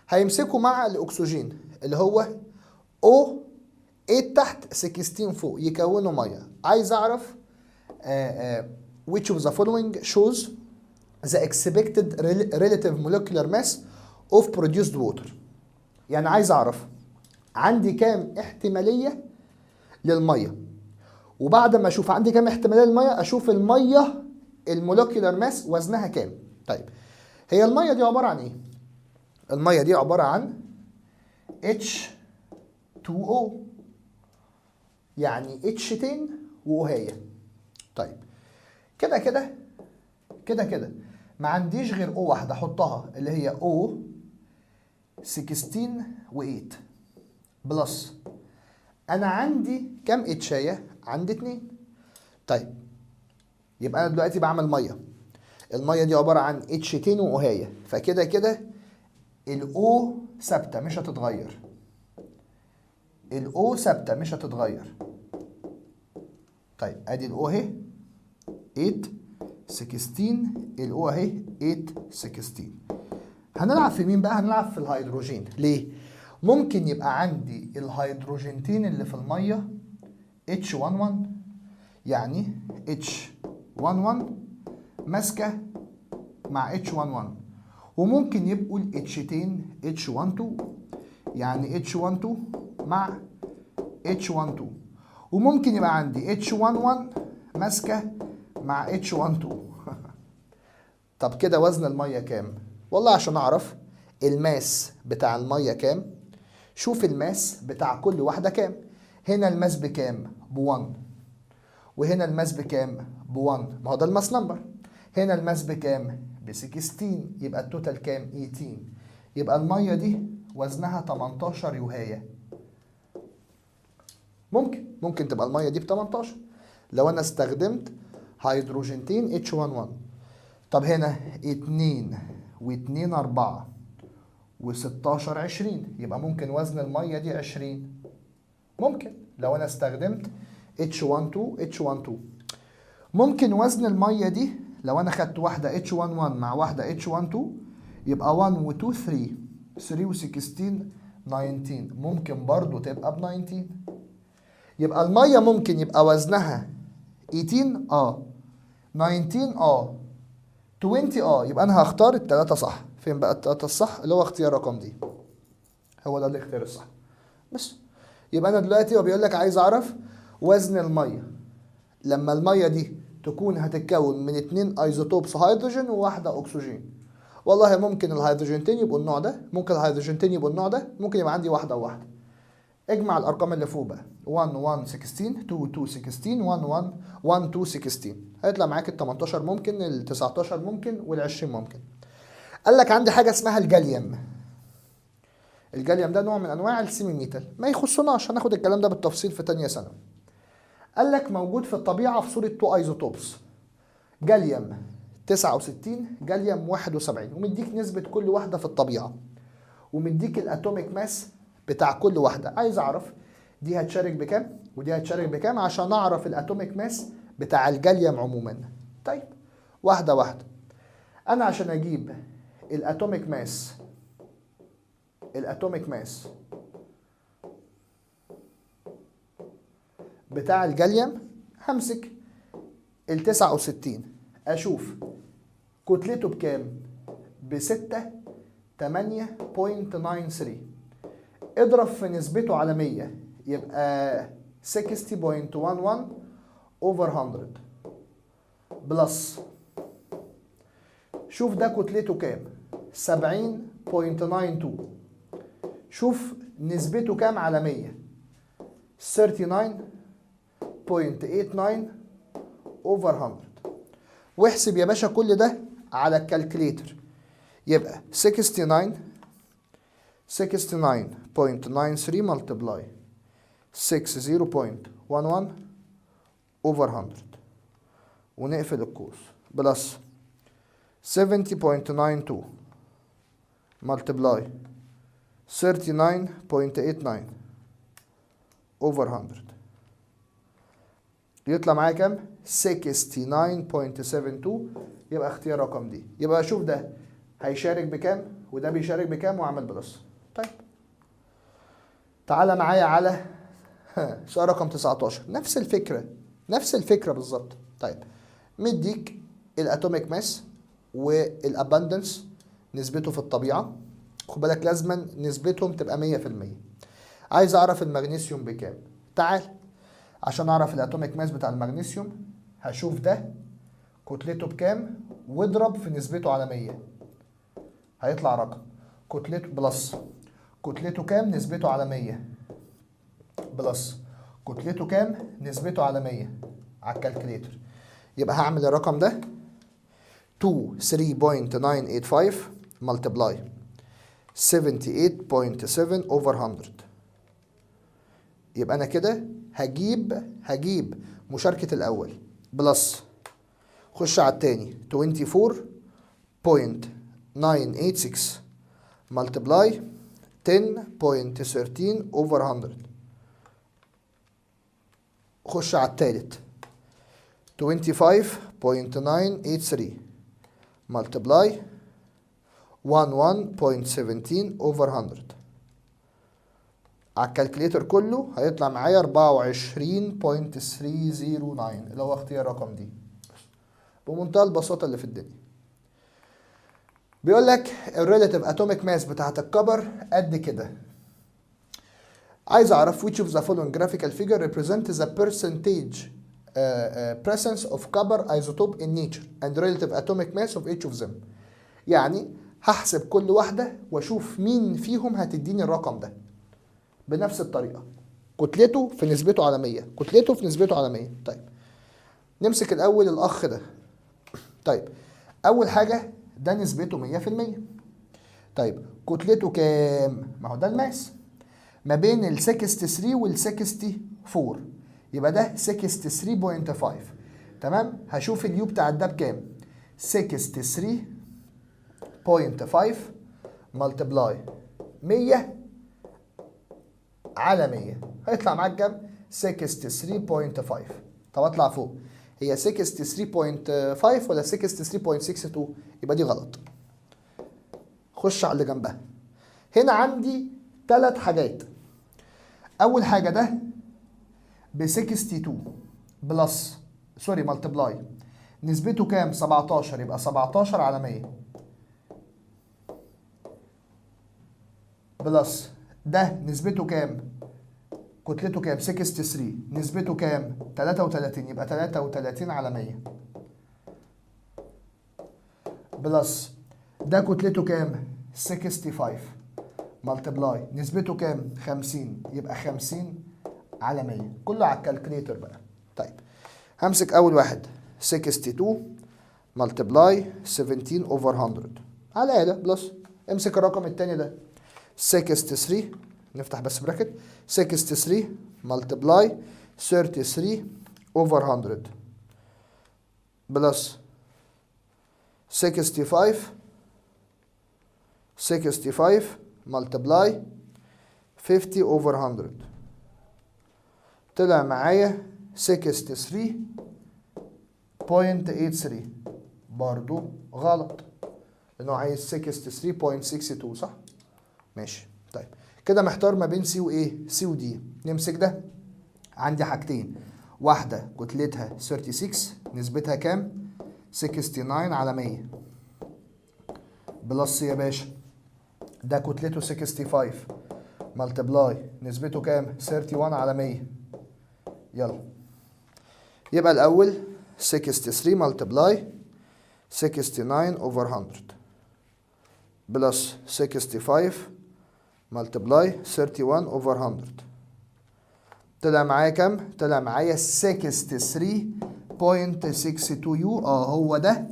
S1: هيمسكوا مع الاكسجين اللي هو O 8 تحت 16 فوق يكونوا ميه. عايز اعرف which of the following shows the expected relative molecular mass of produced water. يعني عايز اعرف عندي كام احتماليه للميه، وبعد ما اشوف عندي كام احتماليه للميه اشوف الميه المولكيولار ماس وزنها كام. طيب هي الميه دي عباره عن ايه؟ الميه دي عباره عن H2O، يعني H10 وهي. طيب كده كده كده كده ما عنديش غير O واحده احطها اللي هي O 16 و8 بلس انا عندي كام اتشايه؟ عندي 2. طيب يبقى انا دلوقتي بعمل ميه، الميه دي عباره عن H10 وهي، فكده كده الأو ثابته مش هتتغير، الأو ثابته مش هتتغير. طيب ادي الأو اهي 8 16، الأو اهي 8 16. هنلعب في مين بقى؟ هنلعب في الهيدروجين. ليه؟ ممكن يبقى عندي الهيدروجينتين اللي في الميه H11، يعني H11 ماسكه مع H11، وممكن يبقوا الاتشتين H12، يعني H12 مع H12، وممكن يبقى عندي H11 ماسكه مع H12. طب كده وزن الميه كام؟ والله عشان اعرف الماس بتاع الميه كام، شوف الماس بتاع كل واحده كام. هنا الماس بكام؟ ب1، وهنا الماس بكام؟ ب1، ما هو ده الماس نمبر. هنا الماس بكام؟ ب16، يبقى التوتال كام؟ 18. يبقى الميه دي وزنها 18 يوهايه. ممكن تبقى الميه دي ب 18 لو انا استخدمت هيدروجينتين H11. طب هنا 2 و2 4 و16 20، يبقى ممكن وزن الميه دي 20. ممكن لو انا استخدمت H12. ممكن وزن الميه دي لو انا خدت واحده H11 مع واحده H12 يبقى 1 و 2 3 3 و 16 19، ممكن برضو تبقى ب 19. يبقى الميه ممكن يبقى وزنها 18 19 20 يبقى انا هختار الثلاثه صح. فين بقى الثلاثه الصح؟ اللي هو اختيار رقم دي، هو ده الاختيار الصح. بس يبقى انا دلوقتي هو بيقول لك عايز اعرف وزن الميه لما الميه دي تكون هتتكون من 2 ايزوتوبس هيدروجين وواحده اكسجين. والله ممكن الهيدروجينتين يبقوا النوع ده، ممكن الهيدروجينتين يبقوا النوع ده، ممكن يبقى عندي واحده وواحده. اجمع الارقام اللي فوق بقى، 1 1 16 2 2 16 1 1 1 2 16، هيطلع معاك ال 18 ممكن، ال 19 ممكن، وال 20 ممكن. قال لك عندي حاجه اسمها الجاليوم. الجاليوم ده نوع من انواع السيمي ميتال، ما يخصناش، هناخد الكلام ده بالتفصيل في تانية سنه. قال لك موجود في الطبيعه في صوره 2 ايزوتوبس، جاليوم 69 جاليوم 71، ومديك نسبه كل واحده في الطبيعه، ومديك الاتوميك ماس بتاع كل واحده. عايز اعرف دي هتشارك بكام ودي هتشارك بكام عشان اعرف الاتوميك ماس بتاع الجاليوم عموما. طيب واحده واحده. انا عشان اجيب الاتوميك ماس بتاع الجاليوم همسك ال 69 اشوف كتلته بكام؟ ب 6 8.93، اضرب في نسبته على 100 يبقى 60.11 over 100 بلس، شوف ده كتلته كام؟ 70.92، شوف نسبته كام على 100؟ 39.89 over 100. واحسب يا باشا كل ده على الكالكليتر، يبقى 69.93 multiply 60.11 over 100 ونقفل القوس بلس 70.92 multiply 39.89 over 100 يطلع معايا كام؟ 69.72. يبقى اختيار رقم دي. يبقى اشوف ده هيشارك بكام وده بيشارك بكام واعمل بلس. طيب تعالى معايا على سؤال رقم 19. نفس الفكره بالظبط. طيب مديك الاتوميك ماس والاباندنس نسبته في الطبيعه، خد بالك لازما نسبتهم تبقى 100%. عايز اعرف المغنيسيوم بكام. تعال عشان اعرف الاتوميك ماس بتاع المغنيسيوم هشوف ده كتلته بكام واضرب في نسبته على 100 هيطلع رقم. كتلته بلس كتلته كام نسبته على 100 بلس كتلته كام نسبته على 100 على الكالكليتر. يبقى هعمل الرقم ده 3.985 multiply 78.7 over 100. يبقى انا كده هجيب مشاركة الاول بلس خش على التاني 24.986 multiply 10.13 over 100. خش على التالت 25.983 multiply 11.17 over 100. على الكالكليتر كله هيطلع معايا 24.309 اللي هو اختيار رقم دي بمنتهى البساطة اللي في الدنيا. بيقول لك الريلاتيف اتوميك ماس بتاعت الكبر قد كده. عايز اعرف which of the following graphical figure represent the percentage presence of copper isotope in nature and relative atomic mass of each of them. يعني هحسب كل واحدة واشوف مين فيهم هتديني الرقم ده بنفس الطريقة. كتلته في نسبته على 100 كتلته في نسبته على 100. طيب نمسك الأول الأخ ده. طيب أول حاجة ده نسبته 100%. طيب كتلته كام؟ ما هو ده الماس ما بين ال 63 وال 64 يبقى ده 63.5. تمام. هشوف اليو بتاع ده بكام 63.5 ملتبلاي 100 على 100 هيطلع معاك كام 63.5. طب اطلع فوق هي 63.5 ولا 63.62 يبقى دي غلط. خش على اللي جنبها. هنا عندي 3 حاجات. اول حاجه ده ب 62 بلس ملتبلاي نسبته كام 17 يبقى 17 على 100 بلس ده نسبته كام كتلته كام 63 نسبته كام 33 يبقى 33 على 100 بلس ده كتلته كام 65 ملتبلاي نسبته كام 50 يبقى 50 على 100 كله على الكالكليتر بقى. طيب همسك اول واحد 62 ملتبلاي 17 اوفر 100 على ده بلس امسك الرقم التاني ده 63 نفتح بس براكت 63 ملتبلاي 33 اوفر 100 بلس 65 ملتبلاي 50 اوفر 100 طلع معايا 63.83 برضو غلط لانه عايز 63.62 صح؟ ماشي. طيب كده محتار ما بين سي وايه سي ودي. نمسك ده عندي حاجتين واحدة كتلتها 36 نسبتها كام 69 على 100 بلس يا باشا ده كتلته 65 ملتبلاي نسبته كام 31 على 100 يلا يبقى الأول 63 ملتبلاي 69 over 100 بلس 65 ملتبلاي 31 over 100 طلع معايا كام؟ طلع معايا 63.62 يو. هو ده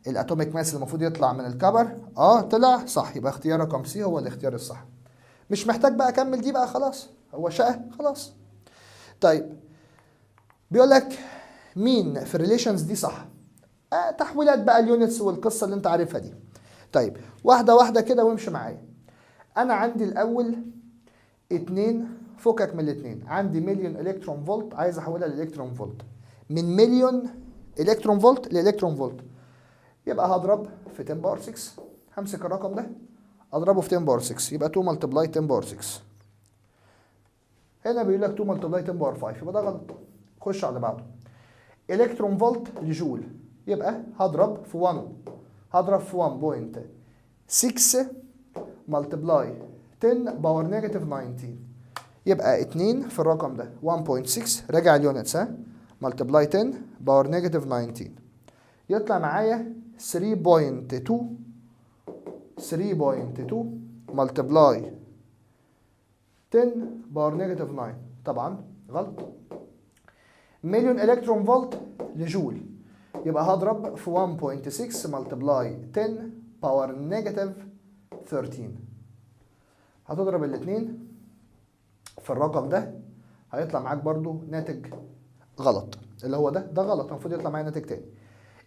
S1: الاتوميك ماس اللي المفروض يطلع من الكبر. طلع صح يبقى اختيار رقم سي هو الاختيار الصح. مش محتاج بقى اكمل دي بقى خلاص هو شقة خلاص. طيب بيقول لك مين في الريليشنز دي صح؟ تحويلات بقى اليونتس والقصة اللي انت عارفها دي. طيب واحدة واحدة كده وامشي معايا. انا عندي الاول 2، فكك من الاثنين، عندي مليون الكترون فولت عايز احولها لالكترون فولت، من مليون الكترون فولت لالكترون فولت، يبقى هضرب في 10 باور 6. همسك الرقم ده اضربه في 10 باور 6، يبقى 2 ملتبلاي 10 باور 6. هنا بيقول لك 2 ملتبلاي 10 باور 5، يبقى ده غلط. خش على اللي بعده. الكترون فولت لجول، يبقى هضرب في 1، هضرب في 1.6 ملتبلاي 10 باور نيجاتيف 19، يبقى 2 في الرقم ده 1.6، راجع اليونتس ها، ملتبلاي 10 باور نيجاتيف 19، يطلع معايا 3.2 ملتبلاي 10 باور نيجاتيف 9. طبعا غلط. مليون الكترون فولت لجول، يبقى هضرب في 1.6 ملتبلاي 10 باور نيجاتيف 13. هتضرب الاثنين في الرقم ده هيطلع معاك برضو ناتج غلط، اللي هو ده غلط، المفروض يطلع معايا ناتج تاني.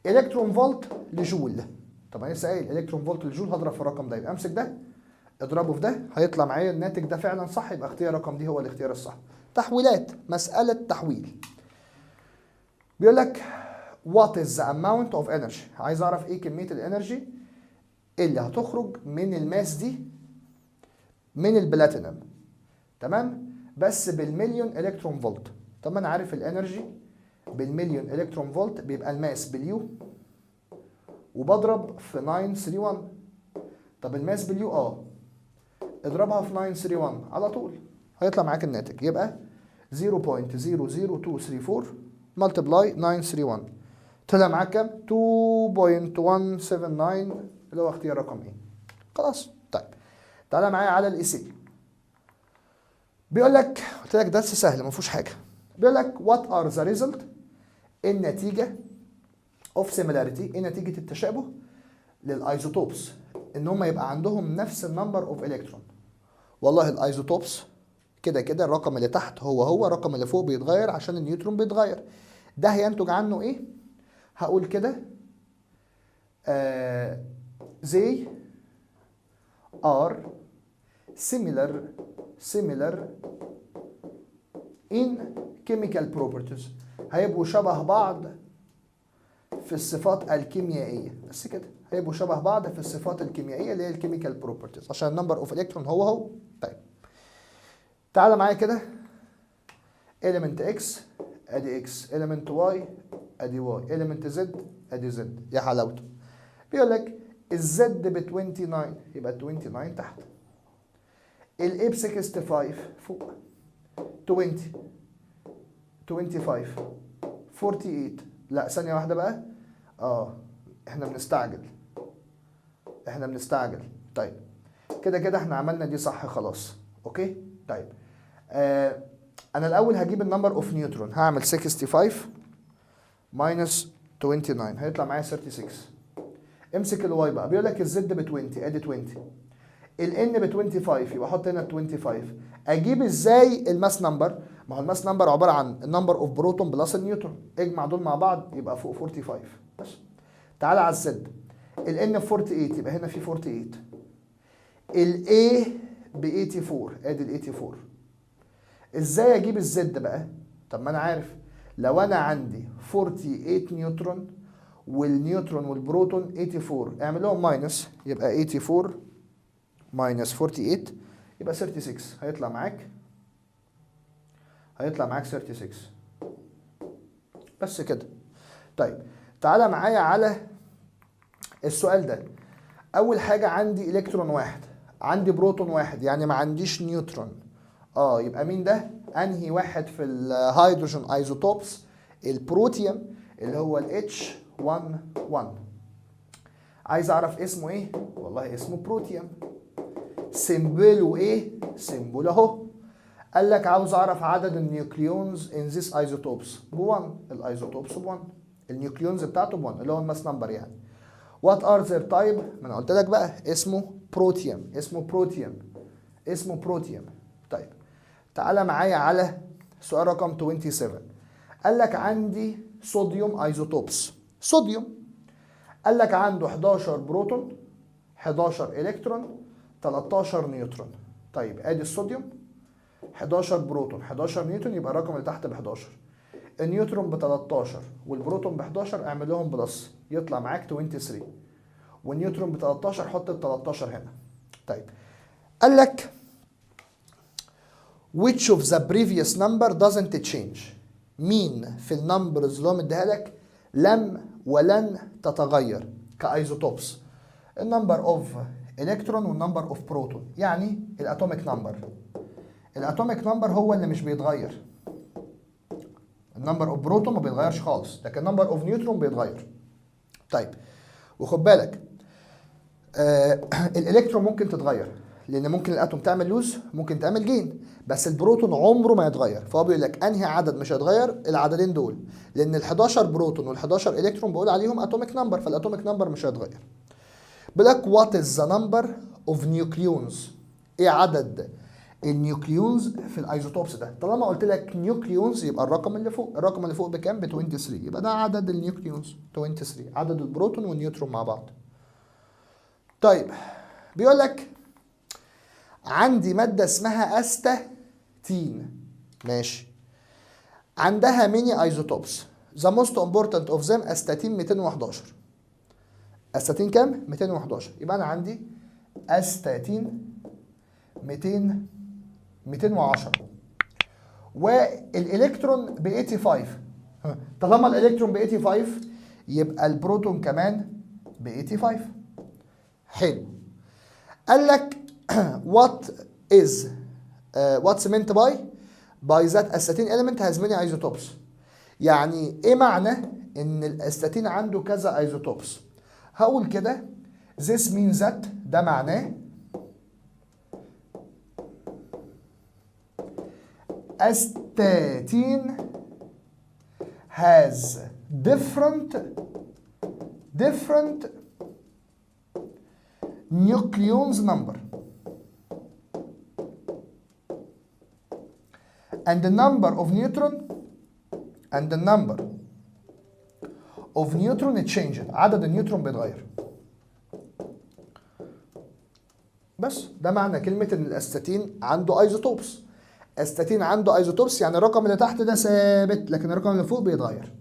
S1: الكترون فولت لجول، طب انا لسه قايل الكترون فولت لجول، هضرب في الرقم ده، يبقى امسك ده اضربه في ده هيطلع معايا الناتج ده فعلا صح، يبقى اختيار رقم دي هو الاختيار الصح. تحويلات، مسألة تحويل. بيقول لك what is the amount of energy، عايز اعرف ايه كمية الانرجي اللي هتخرج من الماس دي من البلاتينم، تمام، بس بالمليون الكترون فولت. طب ما انا عارف الانرجي بالمليون الكترون فولت بيبقى الماس باليو، وبضرب في 931. طب الماس باليو اضربها في 931 على طول هيطلع معاك الناتج، يبقى 0.00234 ملتبلاي 931، طلع معاك كام؟ 2.179 اللي هو اختيار رقم ايه. خلاص. طيب تعالى معايا على الاي سي. بيقول لك، قلت لك درس سهل ما فيهوش حاجه. بيقول لك وات ار ذا ريزلت، النتيجه اوف سيميلاريتي، ايه نتيجه التشابه للايزوتوبس، ان هم يبقى عندهم نفس النمبر اوف الكترون. والله الايزوتوبس كده كده الرقم اللي تحت هو الرقم اللي فوق بيتغير عشان النيوترون بيتغير. ده هينتج عنه ايه؟ هقول كده they are similar in chemical properties، هيبقوا شبه بعض في الصفات الكيميائية، بس كده هيبقوا شبه بعض في الصفات الكيميائية اللي هي الكيميكال بروبرتيز، عشان النمبر اوف الكترون هو. طيب تعالى معايا كده، element x ادي x، element y ادي y، element z ادي z. يا حلاوته. بيقول لك الزد ب 29، يبقى 29 تحت، الاي ب 65 فوق، 20 25 48. لا ثانية واحدة بقى، احنا بنستعجل. طيب كده احنا عملنا دي صح خلاص، اوكي. طيب انا الاول هجيب النمبر اوف نيوترون، هعمل 65 ماينس 29 هيطلع معايا 36. امسك الواي بقى، بيقول لك الزد ب 20 ادي 20، الان ب 25 يبقى احط هنا 25. اجيب ازاي الماس نمبر؟ ما هو الماس نمبر عباره عن النمبر اوف بروتون بلس النيوترون، اجمع دول مع بعض يبقى فوق 45 بس. تعالى على الزد، الان ب 48 يبقى هنا في 48، الاي ب 84 ادي ال 84. ازاي اجيب الزد بقى؟ طب ما انا عارف لو انا عندي 48 نيوترون والنيوترون والبروتون 84، اعمل لهم ماينس، يبقى 84 ماينس 48 يبقى 36، هيطلع معاك 36 بس كده. طيب تعالى معايا على السؤال ده. اول حاجه عندي الكترون واحد، عندي بروتون واحد، يعني ما عنديش نيوترون. يبقى مين ده؟ انهي واحد في الهيدروجين ايزوتوبس؟ البروتيوم اللي هو ال H11. عايز اعرف اسمه ايه؟ والله اسمه بروتيوم. سيمبله ايه؟ سيمبل اهو. قال لك عاوز اعرف عدد النيوكليونز ان ذيس ايزوتوبس ب1، الايزوتوبس ب1، النيوكليونز بتاعته ب1 اللي هو الماس نمبر يعني. وات ار ذير تايب؟ ما انا قلت لك بقى اسمه بروتيوم. طيب تعالى معايا على سؤال رقم 27. قال لك عندي صوديوم ايزوتوبس، صوديوم قال لك عنده 11 بروتون 11 الكترون 13 نيوترون. طيب ادي الصوديوم 11 بروتون 11 نيوترون، يبقى الرقم اللي تحت ب 11. النيوترون ب 13 والبروتون ب 11 اعمل لهم بلس يطلع معاك 23. والنيوترون ب 13 حط ال 13 هنا. طيب قال لك which of the previous number doesn't change؟ مين في النمبرز اللي هو مديها لك لم ولن تتغير كايزوتوبس؟ النمبر اوف الكترون والنمبر اوف بروتون، يعني الاتوميك نمبر. الاتوميك نمبر هو اللي مش بيتغير. النمبر اوف بروتون ما بيتغيرش خالص، لكن النمبر اوف نيوترون بيتغير. طيب وخد بالك الالكترون ممكن تتغير، لان ممكن الاتوم تعمل لوز ممكن تعمل جين، بس البروتون عمره ما يتغير. فهو بيقول لك انهي عدد مش هيتغير؟ العددين دول، لان ال 11 بروتون وال 11 الكترون بقول عليهم اتوميك نمبر، فالاتوميك نمبر مش هيتغير. بيقول لك وات از ذا نمبر اوف نيوكليونز؟ ايه عدد النيوكليونز في الايزوتوبس ده؟ طالما قلت لك نيوكليونز يبقى الرقم اللي فوق، الرقم اللي فوق بكام؟ ب 23، يبقى ده عدد النيوكليونز 23، عدد البروتون والنيوترون مع بعض. طيب بيقول لك عندي مادة اسمها استاتين، ماشي، عندها ميني ايزوتوبس. ذا موست امبورتنت اوف ذيم استاتين 211. استاتين كام؟ 211. يبقى انا عندي استاتين 210 والالكترون ب 85. طالما الالكترون ب 85 يبقى البروتون كمان ب 85. حلو. قال لك what is what's meant by that astatine element has many isotopes؟ يعني ايه معنى ان الاستاتين عنده كذا ايزوتوبس؟ هقول كده this means that، ده معناه astatine has different nucleons number and the number of neutron changed. عدد النيوترون بيتغير. بس ده معنى كلمة ان الاستاتين عنده ايزوتوبس. استاتين عنده ايزوتوبس يعني الرقم اللي تحت ده ثابت، لكن الرقم اللي فوق بيتغير.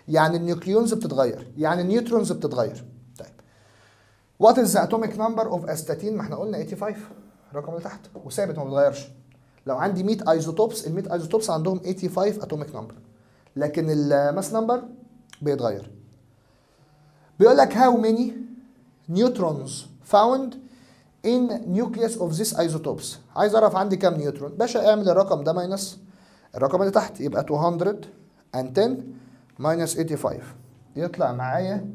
S1: يعني النيوكليونز بتتغير، يعني النيوترونز بتتغير. طيب وات از ذا اتوميك نمبر اوف استاتين؟ ما احنا قلنا 85 الرقم اللي تحت وثابت ما بيتغيرش. لو عندي 100 ايزوتوبس، ال 100 ايزوتوبس عندهم 85 اتوميك نمبر، لكن الماس نمبر بيتغير. بيقول لك how many neutrons found in nucleus of this isotopes؟ عايز اعرف عندي كام نيوترون. باشا اعمل الرقم ده ماينس الرقم اللي تحت، يبقى 210 ماينس 85 يطلع معايا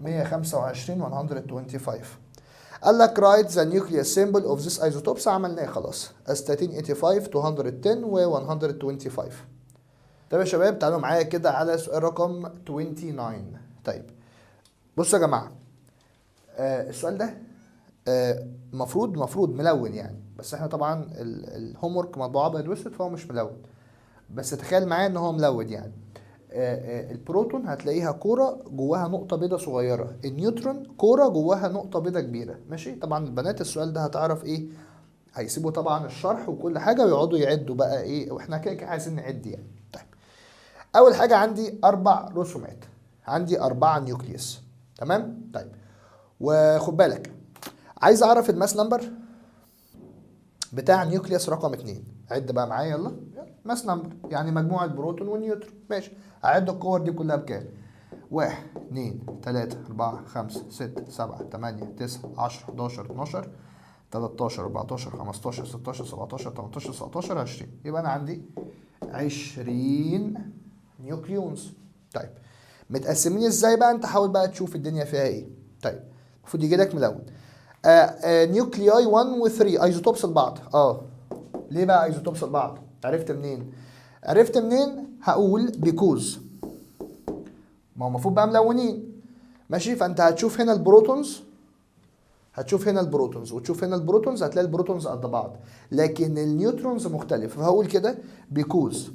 S1: 125 125. قال لك write the nucleus symbol of this isotopes. عملناه خلاص، استاتين 85 210 و 125. طيب يا شباب تعالوا معايا كده على سؤال رقم 29. طيب بصوا يا جماعه السؤال ده مفروض ملون يعني، بس احنا طبعا الهوم ورك مطبوعه ابيض واسود فهو مش ملون، بس تخيل معايا ان هو ملون يعني. البروتون هتلاقيها كوره جواها نقطه بيضاء صغيره، النيوترون كوره جواها نقطه بيضاء كبيره، ماشي. طبعا البنات السؤال ده هتعرف ايه، هيسيبوا طبعا الشرح وكل حاجه ويقعدوا يعدوا بقى ايه، واحنا كده عايزين نعد يعني. طيب اول حاجه عندي 4 رسومات، عندي 4 نيوكليوس، تمام. طيب وخد بالك عايز اعرف الماس نمبر بتاع نيوكليوس رقم 2. عد بقى معايا يلا. ماس نمبر يعني مجموع البروتون والنيوترون، ماشي. اعد الكور دي كلها بكام؟ 1 2 3 4 5 6 7 8 9 10 11 12 13 14 15 16 17 18 19 20. يبقى انا عندي 20 نيوكليونز. طيب متقسمين ازاي بقى؟ انت حاول بقى تشوف الدنيا فيها ايه. طيب المفروض يجي لك ملون. نيوكلياي 1 و 3 ايزوتوبس لبعض. ليه بقى ايزوتوبس لبعض؟ عرفت منين؟ هقول بيكوز، ما هو المفروض بقى ملونين، ماشي. فانت هتشوف هنا البروتونز وتشوف هنا البروتونز، هتلاقي البروتونز قد بعض، لكن النيوترونز مختلف. فهقول كده بيكوز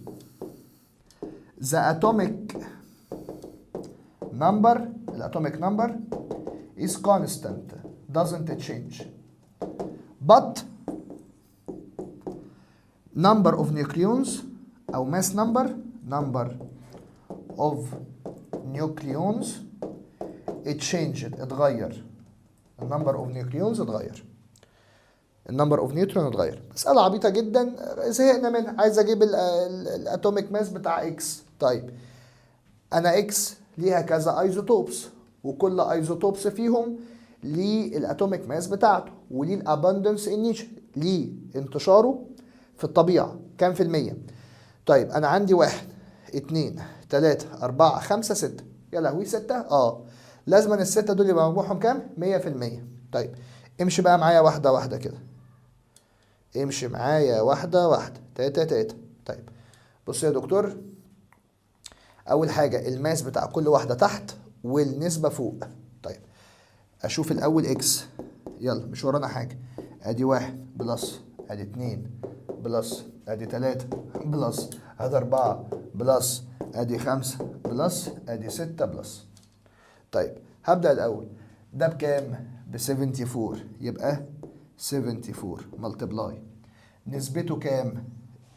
S1: the atomic number is constant doesn't change. but number of nucleons او mass number of nucleons اتغير. النمبر اوف نيوكليونز اتغير. النمبر اوف نيوترون اتغير. مسألة عبيطة جدا زهقنا منها. عايز اجيب الاتوميك ماس بتاع اكس. طيب انا اكس ليها كذا ايزوتوبس، وكل ايزوتوبس فيهم ليه الاتوميك ماس بتاعته، وليه الاباندنس انيشن، ليه انتشاره في الطبيعة كام في المية. طيب انا عندي 1 2 3 4 5 6. يا لهوي 6. لازم الستة دول يبقى مجموعهم كام؟ 100%. طيب امشي بقى معايا واحدة واحدة كده. امشي معايا واحدة واحدة. تلاتة. طيب بص يا دكتور، أول حاجة الماس بتاع كل واحدة تحت والنسبة فوق. طيب أشوف الأول إكس. يلا مش ورانا حاجة. أدي 1 بلس، أدي 2 بلس، أدي 3 بلس، أدي 4 بلس، أدي 5 بلس، أدي 6 بلس. طيب هبدأ الأول. ده بكام؟ ب74. يبقى 74 ملتبلاي نسبته كام؟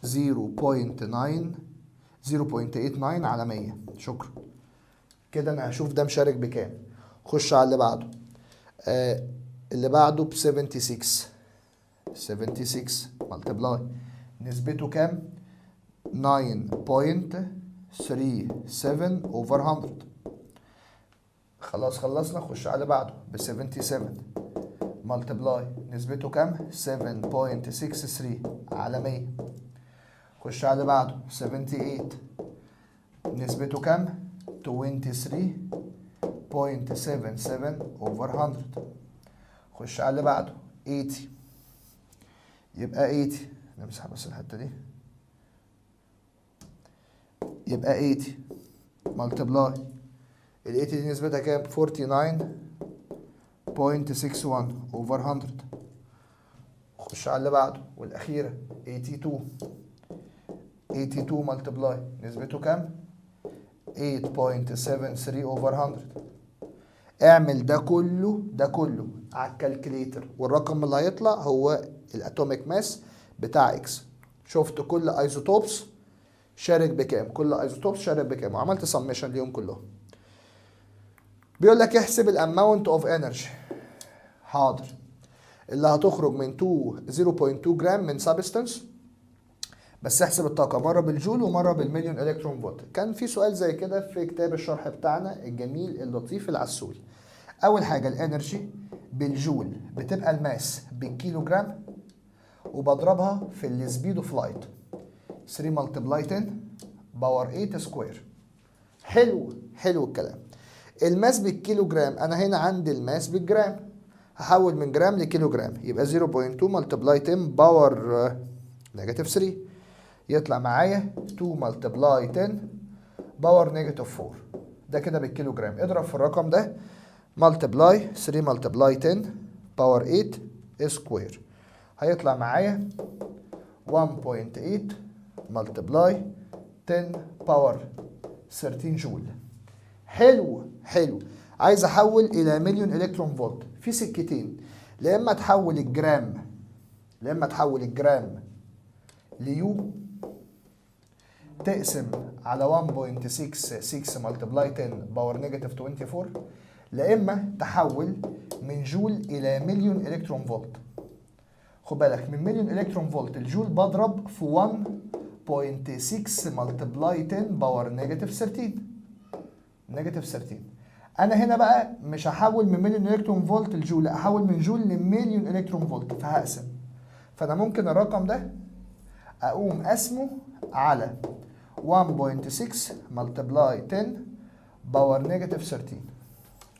S1: 0.89 على 100. شكرا. كده أنا هشوف ده مشارك بكام. خش على اللي بعده. اللي بعده ب 76 ملتبلاي نسبته كام؟ 9.37 over 100. خلاص خلصنا. خش على اللي بعده ب 77 ملتبلاي نسبته كام؟ 7.63 على 100. خش على اللي بعده 78 نسبته كام؟ 23.77 over 100. خش على اللي بعده 80. يبقى 80. نمسح بس الحتة دي. يبقى 80 ملتبلاي ال 80 دي نسبتها كام؟ 49.61 over 100. خش على اللي بعده والأخيرة 82 ملتبلاي نسبته كام؟ 8.73 over 100. اعمل ده كله على الكالكليتر، والرقم اللي هيطلع هو الاتوميك ماس بتاع اكس. شفت كل ايزوتوبس شارك بكام، وعملت سميشن ليهم كلهم. بيقول لك احسب الاماونت اوف انرجي. حاضر. اللي هتخرج من 0.2 جرام من سبستانس، بس احسب الطاقه مره بالجول ومره بالمليون الكترون فولت. كان في سؤال زي كده في كتاب الشرح بتاعنا الجميل اللطيف العسول. اول حاجه الانرجي بالجول بتبقى الماس بالكيلو جرام، وبضربها في السبيد اوف لايت 3 ملتبلاي 10 باور 8 سكوير. حلو الكلام. الماس بالكيلو جرام، انا هنا عندي الماس بالجرام، هحول من جرام لكيلو جرام، يبقى 0.2 ملتبلاي 10 باور نيجاتيف 3. يطلع معايا 2 ملتبلاي 10 باور نيجاتيف 4. ده كده بالكيلو جرام. اضرب في الرقم ده ملتبلاي 3 ملتبلاي 10 باور 8 سكوير، هيطلع معايا 1.8 ملتبلاي 10 باور 13 جول. حلو. عايز احول الى مليون الكترون فولت. في سكتين، لا اما تحول الجرام ليو تقسم على 1.66 ملتبلاي 10 باور نيجاتيف 24، لا اما تحول من جول الى مليون الكترون فولت. خد بالك من مليون الكترون فولت، الجول بضرب في 1.6 ملتبلاي 10 باور نيجاتيف 13. انا هنا بقى مش هحول من مليون الكترون فولت لجول، لا احول من جول لمليون الكترون فولت، فهقسم. فانا ممكن الرقم ده اقوم قسمه على 1.6 ملتبلاي 10 باور نيجاتيف 13.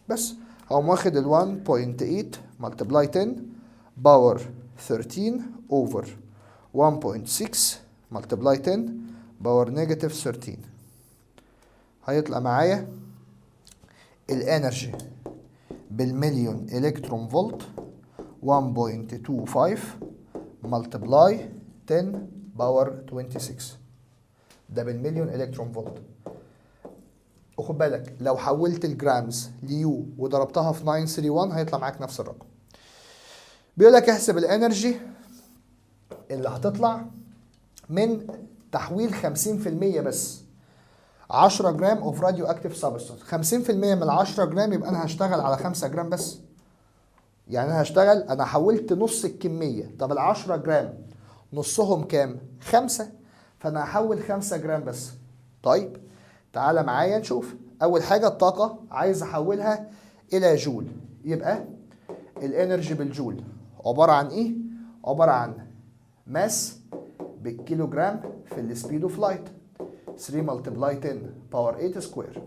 S1: بس هقوم واخد ال 1.8 ملتبلاي 10 باور 13 اوفر 1.6 ملتبلاي 10 باور نيجاتيف 13. هيطلع معايا الانرجي بالمليون الكترون فولت 1.25 ملتبلاي 10 باور 26. ده بالمليون الكترون فولت. وخد بالك لو حولت الجرامز ليو وضربتها في 931 هيطلع معاك نفس الرقم. بيقول لك احسب الانرجي اللي هتطلع من تحويل 50% بس 10 جرام اوف راديو اكتيف سبستانس. 50% من 10 جرام يبقى انا هشتغل على 5 جرام بس. يعني انا حولت نص الكميه. طب ال 10 جرام نصهم كام؟ 5. فانا هحول 5 جرام بس. طيب تعالى معايا نشوف. اول حاجه الطاقه عايز احولها الى جول. يبقى الانرجي بالجول عباره عن ايه؟ عباره عن ماس بالكيلو جرام في السبيد اوف لايت 3 ملتبلاي 10 باور 8 سكوير.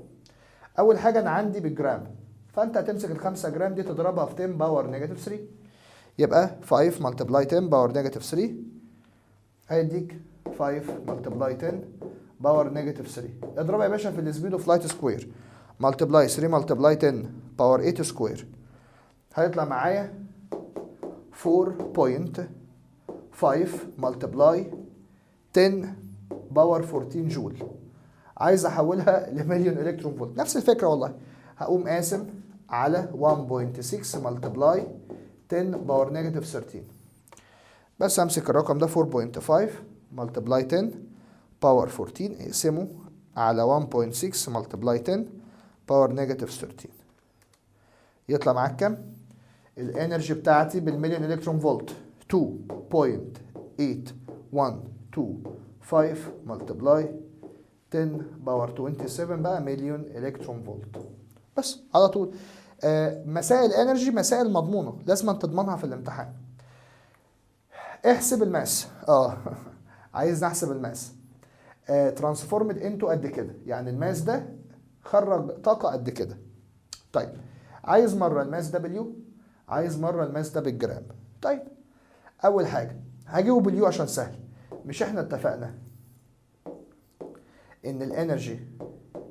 S1: اول حاجه انا عندي بالجرام، فانت هتمسك ال 5 جرام دي تضربها في 10 باور نيجاتيف 3. يبقى 5 ملتبلاي 10 باور نيجاتيف 3 هيديك 5 ملتبلاي 10 باور نيجاتيف 3. اضربها يا باشا في السبيد اوف لايت سكوير ملتبلاي 3 ملتبلاي 10 باور 8 سكوير. هيطلع معايا 4.5 ملتبلاي 10 باور 14 جول. عايز احولها لمليون الكترون فولت. نفس الفكره والله. هقوم قاسم على 1.6 ملتبلاي 10 باور نيجاتيف 13. بس امسك الرقم ده 4.5 ملتبلاي 10 باور 14 اقسمه على 1.6 ملتبلاي 10 باور نيجاتيف 13. يطلع معاك كام؟ الانرجي بتاعتي بالمليون الكترون فولت 2.8125 ملتبلاي 10 باور 27 بقى مليون الكترون فولت. بس على طول. مسائل انرجي مسائل مضمونه لازم تضمنها في الامتحان. احسب الماس. عايز نحسب الماس. ترانسفورمد انتو قد كده، يعني الماس ده خرج طاقه قد كده. طيب عايز مره الماس ده باليو، عايز مره الماس ده بالجرام. طيب اول حاجه هجيبه باليو عشان سهل. مش احنا اتفقنا ان الانرجي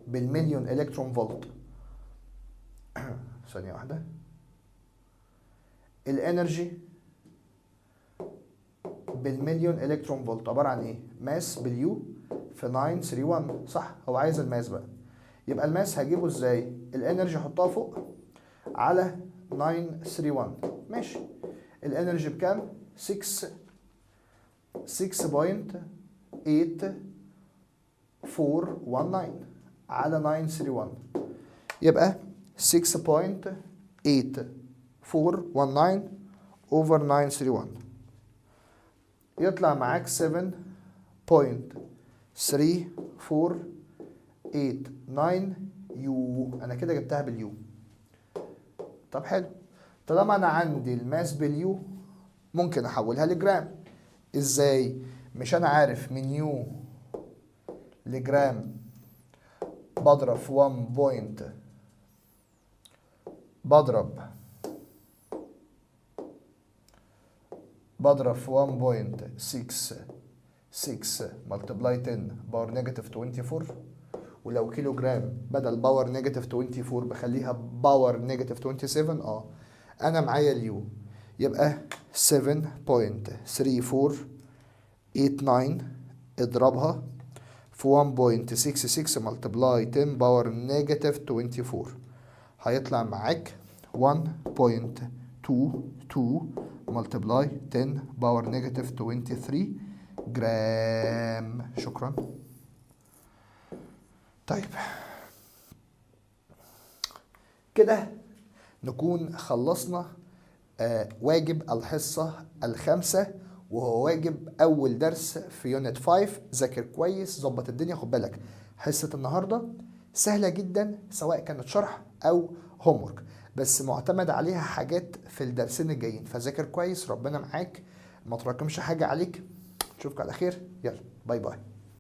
S1: بالمليون الكترون فولت ثانيه واحده. الانرجي بالمليون الكترون فولت عباره عن ايه؟ ماس باليو في 931. صح، هو عايز الماس بقى. يبقى الماس هجيبه ازاي؟ الانرجي احطها فوق على 931. ماشي. الانرجي بكام؟ 6.8419 على 931. يبقى 6.8419 over 931. يطلع معاك 7.3489 يو. انا كده جبتها باليو. طب حلو. طالما انا عندي الماس باليو ممكن احولها لجرام. ازاي؟ مش انا عارف من يو لجرام بضرب في 1.66 ملتبلاي 10 باور نيجاتيف 24. ولو كيلو جرام بدل باور نيجاتيف 24 بخليها باور نيجاتيف 27. انا معايا اليو. يبقى 7.3489 اضربها في 1.66 ملتبلاي 10 باور نيجاتيف 24. هيطلع معاك 1.22 ملتبلاي 10 باور نيجاتيف 23 جرام. شكرا. طيب كده نكون خلصنا واجب الحصة الخامسة، وهو واجب أول درس في يونت 5. ذاكر كويس، ظبط الدنيا. خد بالك حصة النهاردة سهلة جدا سواء كانت شرح أو هومورك، بس معتمد عليها حاجات في الدرسين الجايين. فذاكر كويس، ربنا معاك، ما تراكمش حاجة عليك. نشوفك على خير. يلا باي باي.